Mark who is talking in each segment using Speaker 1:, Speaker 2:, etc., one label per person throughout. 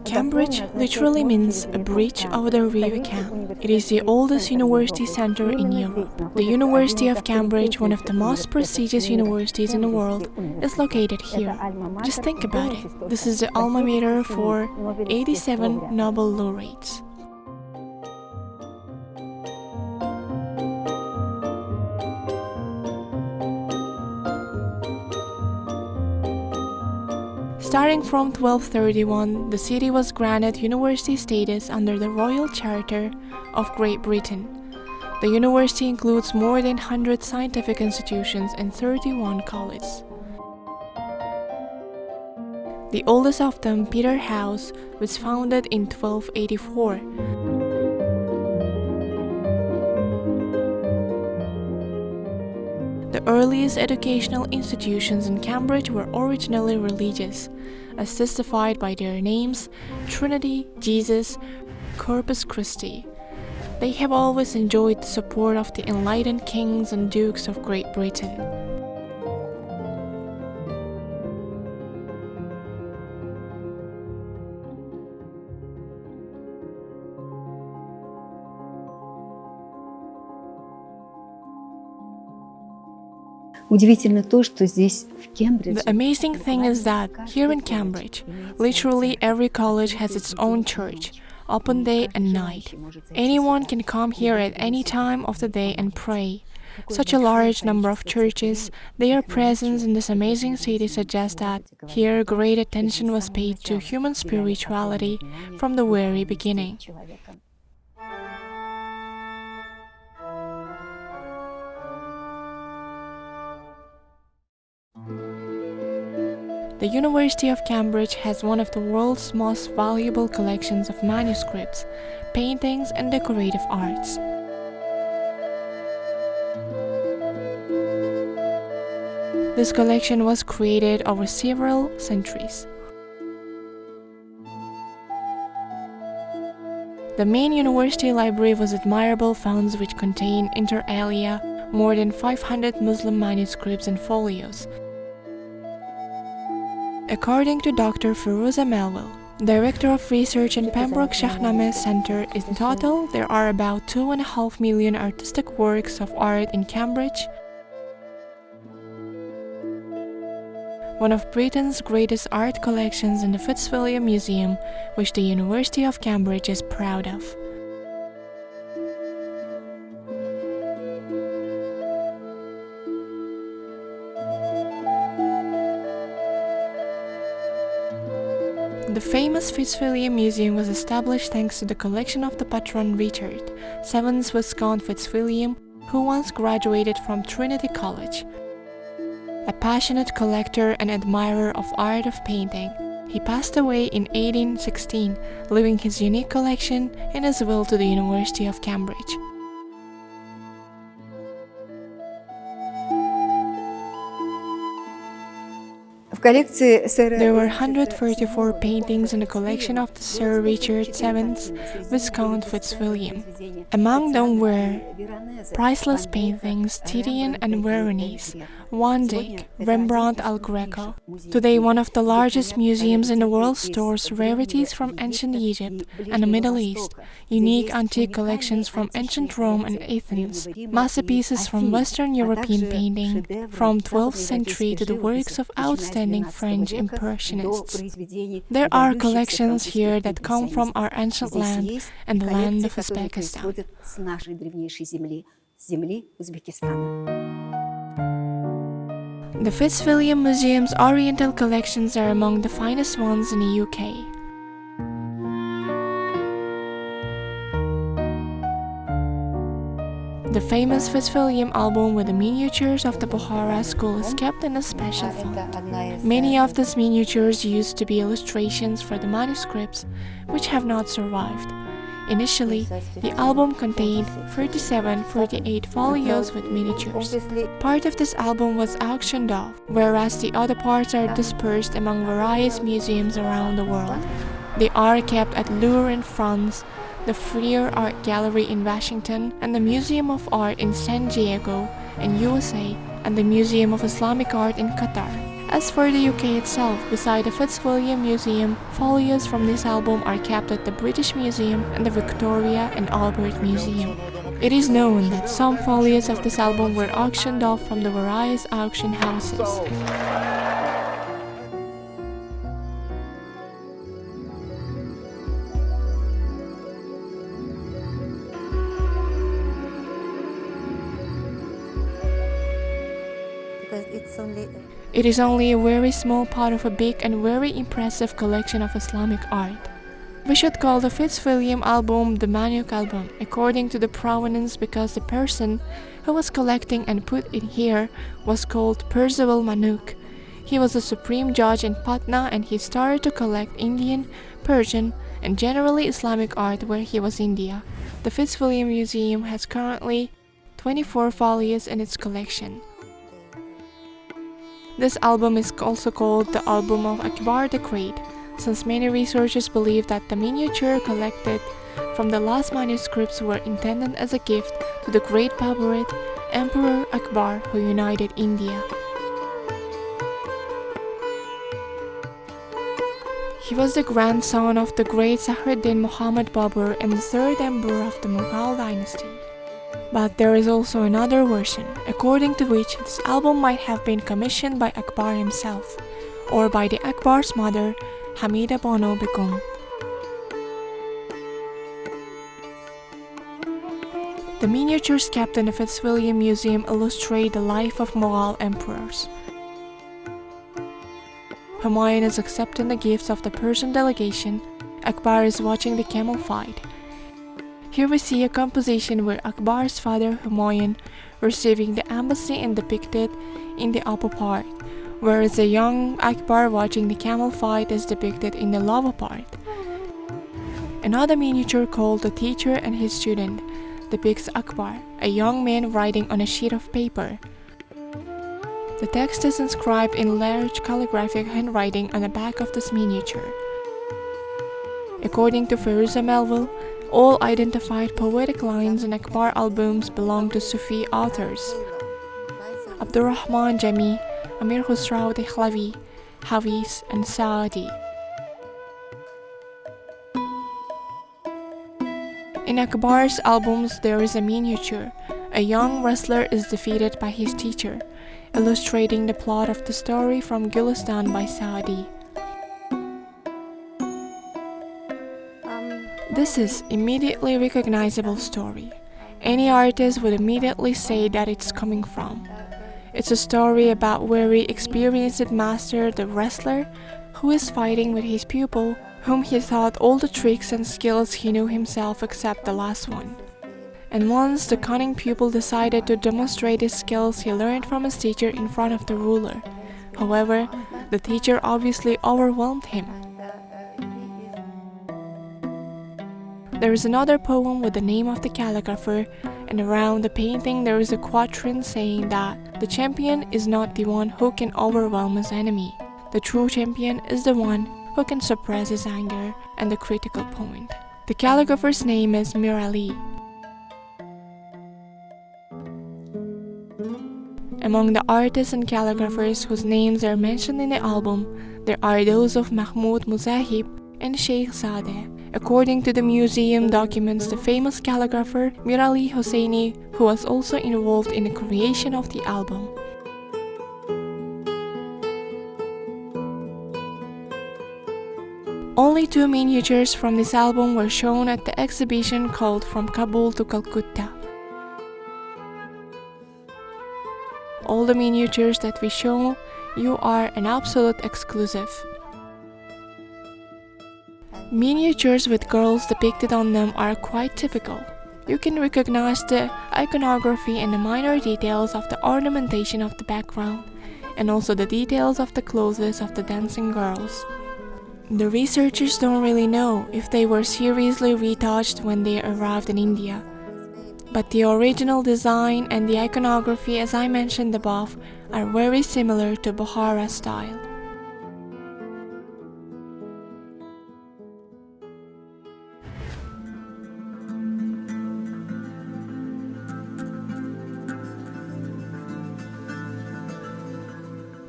Speaker 1: Cambridge literally means a bridge over the River Cam. It is the oldest university center in Europe. The University of Cambridge, one of the most prestigious universities in the world, is located here. Just think about it. This is the alma mater for 87 Nobel laureates. Starting from 1231, the city was granted university status under the Royal Charter of Great Britain. The university includes more than 100 scientific institutions and 31 colleges. The oldest of them, Peterhouse, was founded in 1284. The earliest educational institutions in Cambridge were originally religious, as testified by their names: Trinity, Jesus, Corpus Christi. They have always enjoyed the support of the enlightened kings and dukes of Great Britain. The amazing thing is that here in Cambridge, literally every college has its own church, open day and night. Anyone can come here at any time of the day and pray. Such a large number of churches, their presence in this amazing city suggests that here great attention was paid to human spirituality from the very beginning. The University of Cambridge has one of the world's most valuable collections of manuscripts, paintings, and decorative arts. This collection was created over several centuries. The main university library was admirable founds which contain, inter alia, more than 500 Muslim manuscripts and folios. According to Dr. Firuza Melville, Director of Research in Pembroke Shahnameh Center, in total there are about 2.5 million artistic works of art in Cambridge, one of Britain's greatest art collections in the Fitzwilliam Museum, which the University of Cambridge is proud of. The famous Fitzwilliam Museum was established thanks to the collection of the patron Richard, 7th Viscount Fitzwilliam, who once graduated from Trinity College. A passionate collector and admirer of art of painting, he passed away in 1816, leaving his unique collection in his will to the University of Cambridge. There were 134 paintings in the collection of the Sir Richard 7th Viscount Fitzwilliam. Among them were priceless paintings Titian and Veronese, Van Dyck, Rembrandt El Greco. Today, one of the largest museums in the world stores rarities from ancient Egypt and the Middle East, unique antique collections from ancient Rome and Athens, masterpieces from Western European painting from 12th century to the works of outstanding French Impressionists. There are collections here that come from our ancient land and the land of Uzbekistan. The Fitzwilliam Museum's Oriental collections are among the finest ones in the UK. The famous Fitzwilliam album with the miniatures of the Bukhara school is kept in a special font. Many of these miniatures used to be illustrations for the manuscripts, which have not survived. Initially, the album contained 48 folios with miniatures. Part of this album was auctioned off, whereas the other parts are dispersed among various museums around the world. They are kept at Louvre in France, the Freer Art Gallery in Washington, and the Museum of Art in San Diego in USA, and the Museum of Islamic Art in Qatar. As for the UK itself, beside the Fitzwilliam Museum, folios from this album are kept at the British Museum and the Victoria and Albert Museum. It is known that some folios of this album were auctioned off from the various auction houses. It is only a very small part of a big and very impressive collection of Islamic art. We should call the Fitzwilliam album the Manuk album, according to the provenance, because the person who was collecting and put it here was called Percival Manuk. He was a supreme judge in Patna and he started to collect Indian, Persian, and generally Islamic art where he was India. The Fitzwilliam Museum has currently 24 folios in its collection. This album is also called the Album of Akbar the Great, since many researchers believe that the miniature collected from the last manuscripts were intended as a gift to the great Babur Emperor Akbar who united India. He was the grandson of the great Zahruddin Muhammad Babur and the third emperor of the Mughal dynasty. But there is also another version, according to which this album might have been commissioned by Akbar himself, or by the Akbar's mother, Hamida Bano Begum. The miniatures kept in the Fitzwilliam Museum illustrate the life of Mughal emperors. Humayun is accepting the gifts of the Persian delegation. Akbar is watching the camel fight. Here we see a composition where Akbar's father Humayun receiving the embassy and depicted in the upper part, whereas the young Akbar watching the camel fight is depicted in the lower part. Another miniature called The Teacher and His Student depicts Akbar, a young man writing on a sheet of paper. The text is inscribed in large calligraphic handwriting on the back of this miniature. According to Firuza Melville, all identified poetic lines in Akbar albums belong to Sufi authors. Abdurrahman Jami, Amir Khusrau Dehlavi, Hafiz, and Saadi. In Akbar's albums there is a miniature. A young wrestler is defeated by his teacher, illustrating the plot of the story from Gulistan by Saadi. This is immediately recognizable story. Any artist would immediately say that it's coming from. It's a story about very experienced master, the wrestler, who is fighting with his pupil, whom he taught all the tricks and skills he knew himself except the last one. And once the cunning pupil decided to demonstrate his skills he learned from his teacher in front of the ruler. However, the teacher obviously overwhelmed him. There is another poem with the name of the calligrapher, and around the painting there is a quatrain saying that the champion is not the one who can overwhelm his enemy. The true champion is the one who can suppress his anger and the critical point. The calligrapher's name is Mir Ali. Among the artists and calligraphers whose names are mentioned in the album, there are those of Mahmoud Muzahib and Sheikh Zadeh. According to the museum documents, the famous calligrapher Mir Ali Hosseini, who was also involved in the creation of the album. Only 2 miniatures from this album were shown at the exhibition called From Kabul to Calcutta. All the miniatures that we show you are an absolute exclusive. Miniatures with girls depicted on them are quite typical. You can recognize the iconography and the minor details of the ornamentation of the background, and also the details of the clothes of the dancing girls. The researchers don't really know if they were seriously retouched when they arrived in India, but the original design and the iconography, as I mentioned above, are very similar to Bukhara style.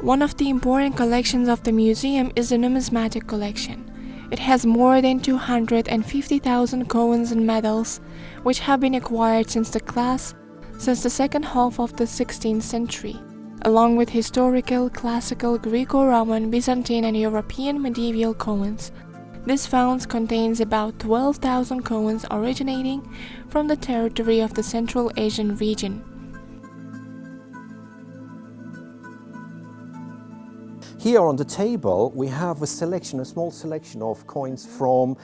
Speaker 1: One of the important collections of the museum is the numismatic collection. It has more than 250,000 coins and medals, which have been acquired since the second half of the 16th century, along with historical, classical, Greco-Roman, Byzantine and European medieval coins. This fund contains about 12,000 coins originating from the territory of the Central Asian region.
Speaker 2: Here on the table we have a small selection of coins from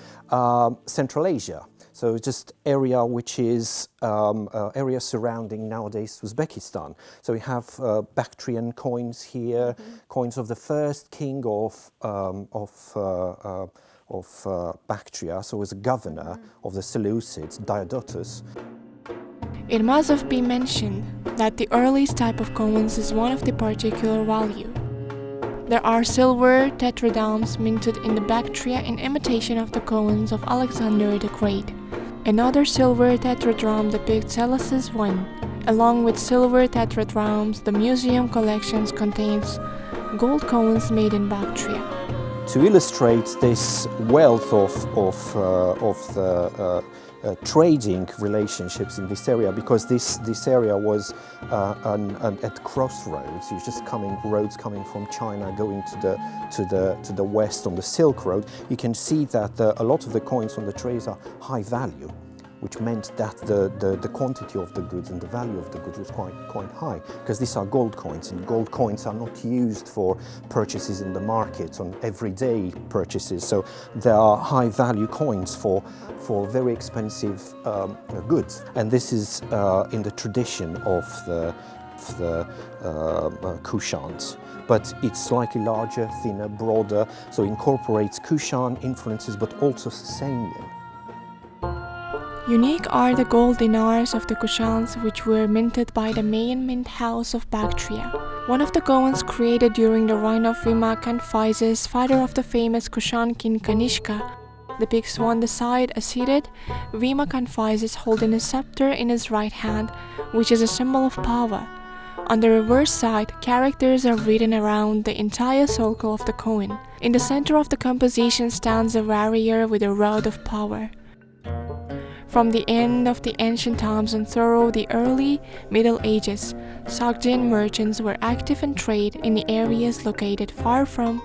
Speaker 2: Central Asia. So just area which is area surrounding nowadays Uzbekistan. So we have Bactrian coins here, coins of the first king of Bactria, so as a governor of the Seleucids, Diodotus.
Speaker 1: It must have been mentioned that the earliest type of coins is one of the particular value. There are silver tetradrachms minted in the Bactria in imitation of the coins of Alexander the Great. Another silver tetradrachm depicts Celsus I. Along with silver tetradrachms, the museum collections contains gold coins made in Bactria.
Speaker 2: To illustrate this wealth of the trading relationships in this area, because this area was at crossroads. You're just roads coming from China going to the west on the Silk Road. You can see that a lot of the coins on the trays are high value, which meant that the quantity of the goods and the value of the goods was quite high, because these are gold coins, and gold coins are not used for purchases in the market on everyday purchases. So they are high value coins for very expensive goods, and this is in the tradition of the Kushans. But it's slightly larger, thinner, broader, so incorporates Kushan influences but also Sasanian.
Speaker 1: Unique are the gold dinars of the Kushans, which were minted by the Mayan Mint House of Bactria. One of the coins created during the reign of Vima Cambyses, father of the famous Kushan king Kanishka, depicts on the side a seated Vima Cambyses holding a scepter in his right hand, which is a symbol of power. On the reverse side, characters are written around the entire circle of the coin. In the center of the composition stands a warrior with a rod of power. From the end of the ancient times and through the early Middle Ages, Sogdian merchants were active in trade in the areas located far from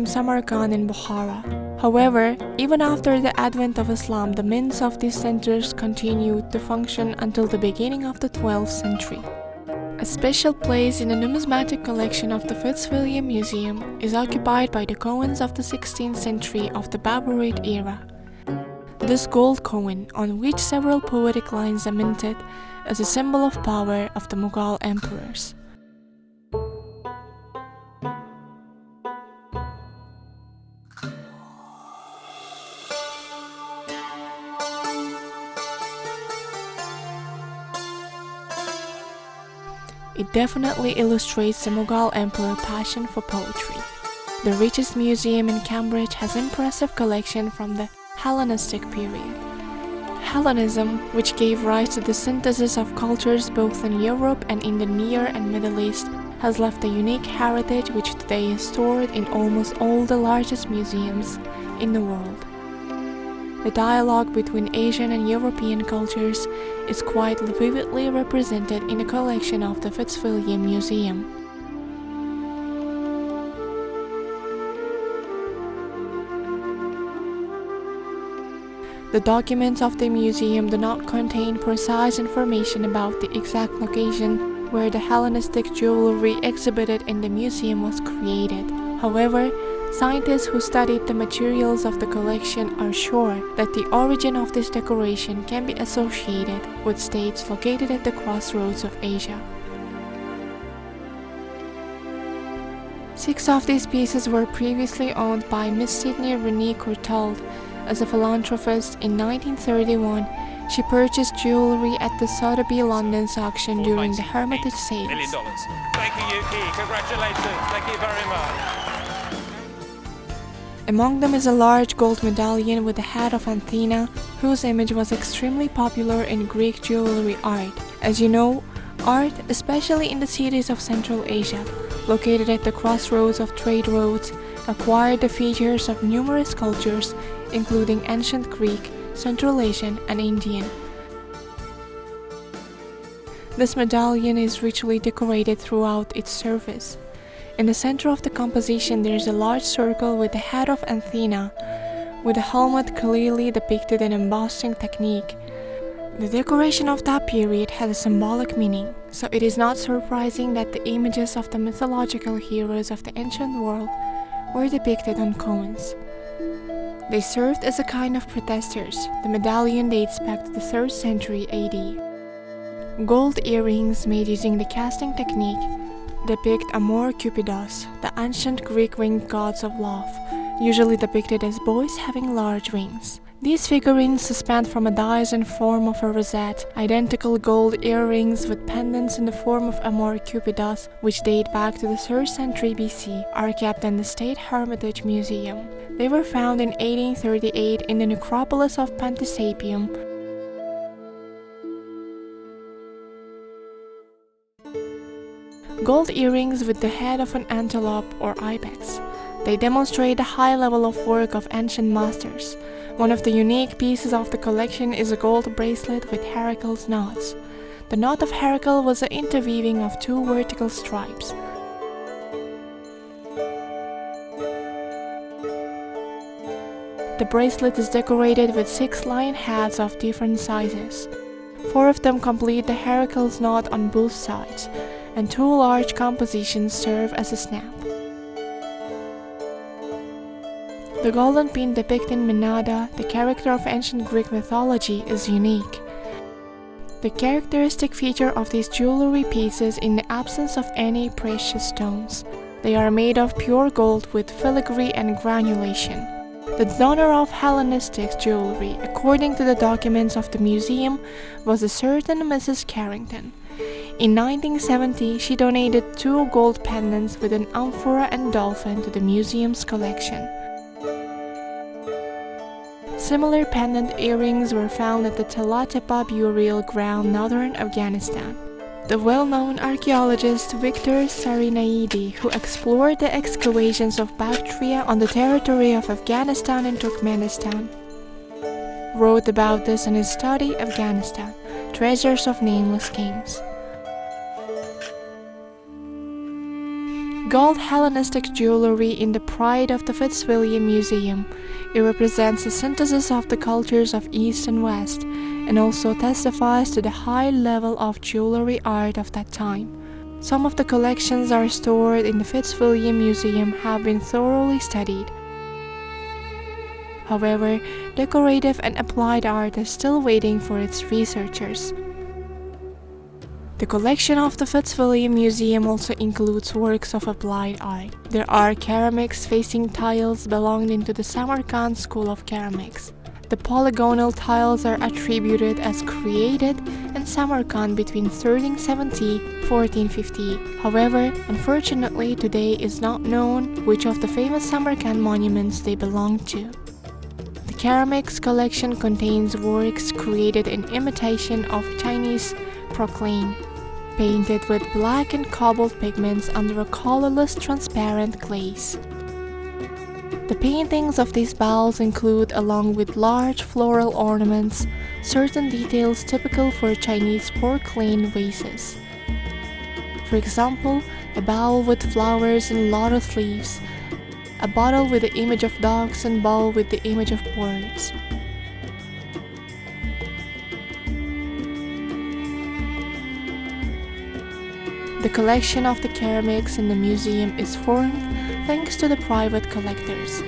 Speaker 1: Samarkand and Bukhara. However, even after the advent of Islam, the mints of these centers continued to function until the beginning of the 12th century. A special place in the numismatic collection of the Fitzwilliam Museum is occupied by the coins of the 16th century of the Baburide era. This gold coin, on which several poetic lines are minted, is a symbol of power of the Mughal emperors. It definitely illustrates the Mughal emperor passion for poetry. The richest museum in Cambridge has an impressive collection from the Hellenistic period. Hellenism, which gave rise to the synthesis of cultures both in Europe and in the Near and Middle East, has left a unique heritage which today is stored in almost all the largest museums in the world. The dialogue between Asian and European cultures is quite vividly represented in a collection of the Fitzwilliam Museum. The documents of the museum do not contain precise information about the exact location where the Hellenistic jewelry exhibited in the museum was created. However, scientists who studied the materials of the collection are sure that the origin of this decoration can be associated with states located at the crossroads of Asia. 6 of these pieces were previously owned by Miss Sydney Renee Courtauld. As a philanthropist in 1931, she purchased jewelry at the Sotheby's London's auction during the Hermitage sales.
Speaker 3: $1 million. Thank you, Yuki. Congratulations. Thank you very much.
Speaker 1: Among them is a large gold medallion with the head of Athena, whose image was extremely popular in Greek jewelry art. As you know, Art, especially in the cities of Central Asia, located at the crossroads of trade routes, acquired the features of numerous cultures, including ancient Greek, Central Asian, and Indian. This medallion is richly decorated throughout its surface. In the center of the composition there is a large circle with the head of Athena, with a helmet clearly depicted in embossing technique. The decoration of that period had a symbolic meaning, so it is not surprising that the images of the mythological heroes of the ancient world were depicted on coins. They served as a kind of protesters. The medallion dates back to the 3rd century AD. Gold earrings made using the casting technique depict Amor Cupidos, the ancient Greek winged gods of love, usually depicted as boys having large wings. These figurines suspend from a dais in form of a rosette, identical gold earrings with pendants in the form of Amor Cupidos, which date back to the 3rd century BC, are kept in the State Hermitage Museum. They were found in 1838 in the necropolis of Pantisapium. Gold earrings with the head of an antelope or ibex. They demonstrate a high level of work of ancient masters. One of the unique pieces of the collection is a gold bracelet with Heracle's knots. The knot of Heracle was an interweaving of 2 vertical stripes. The bracelet is decorated with 6 lion heads of different sizes. 4 of them complete the Heracle's knot on both sides, and 2 large compositions serve as a snap. The golden pin depicting Menada, the character of ancient Greek mythology, is unique. The characteristic feature of these jewelry pieces is the absence of any precious stones. They are made of pure gold with filigree and granulation. The donor of Hellenistic jewelry, according to the documents of the museum, was a certain Mrs. Carrington. In 1970, she donated 2 gold pendants with an amphora and dolphin to the museum's collection. Similar pendant earrings were found at the Tella Tepe burial ground, northern Afghanistan. The well-known archaeologist Victor Sarinaidi, who explored the excavations of Bactria on the territory of Afghanistan and Turkmenistan, wrote about this in his study Afghanistan, Treasures of Nameless Kings. Gold Hellenistic jewelry in the pride of the Fitzwilliam Museum. It represents a synthesis of the cultures of East and West, and also testifies to the high level of jewelry art of that time. Some of the collections are stored in the Fitzwilliam Museum have been thoroughly studied. However, decorative and applied art is still waiting for its researchers. The collection of the Fitzwilliam Museum also includes works of applied art. There are ceramics facing tiles belonging to the Samarkand School of Ceramics. The polygonal tiles are attributed as created in Samarkand between 1370 and 1450. However, unfortunately today is not known which of the famous Samarkand monuments they belong to. The ceramics collection contains works created in imitation of Chinese porcelain, painted with black and cobalt pigments under a colorless transparent glaze. The paintings of these bowls include, along with large floral ornaments, certain details typical for Chinese porcelain vases. For example, a bowl with flowers and lotus leaves, a bottle with the image of dogs and bowl with the image of birds. The collection of the ceramics in the museum is formed thanks to the private collectors.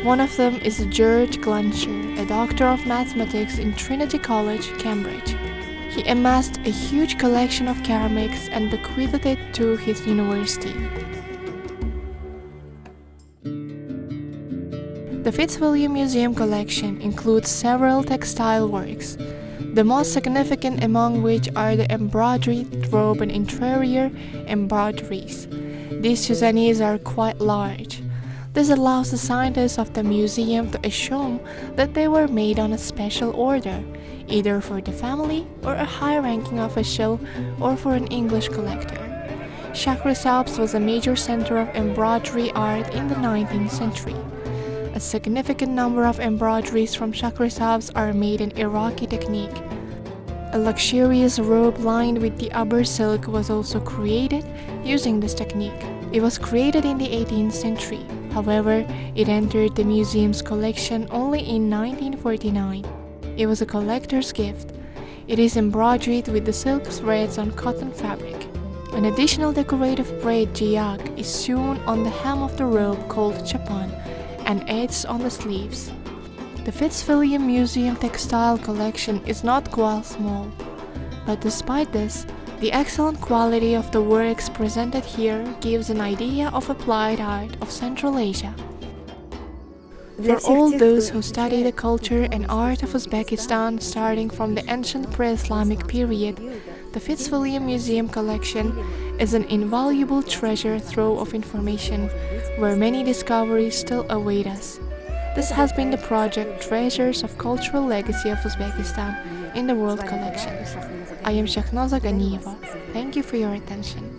Speaker 1: One of them is George Glancher, a doctor of mathematics in Trinity College, Cambridge. He amassed a huge collection of ceramics and bequeathed it to his university. The Fitzwilliam Museum collection includes several textile works, the most significant among which are the embroidered robe and interior embroideries. These Suzannes are quite large. This allows the scientists of the museum to assume that they were made on a special order, either for the family or a high-ranking official or for an English collector. Shahryab's was a major center of embroidery art in the 19th century. A significant number of embroideries from Shahryab's are made in Iraqi technique. A luxurious robe lined with the upper silk was also created using this technique. It was created in the 18th century. However, it entered the museum's collection only in 1949. It was a collector's gift. It is embroidered with the silk threads on cotton fabric. An additional decorative braid jiyak is sewn on the hem of the robe called chapan and edged on the sleeves. The Fitzwilliam Museum textile collection is not quite small, but despite this, the excellent quality of the works presented here gives an idea of applied art of Central Asia. For all those who study the culture and art of Uzbekistan starting from the ancient pre-Islamic period, the Fitzwilliam Museum collection is an invaluable treasure trove of information where many discoveries still await us. This has been the project Treasures of Cultural Legacy of Uzbekistan in the World Collections. I am Shahnoza Ganiyeva. Thank you for your attention.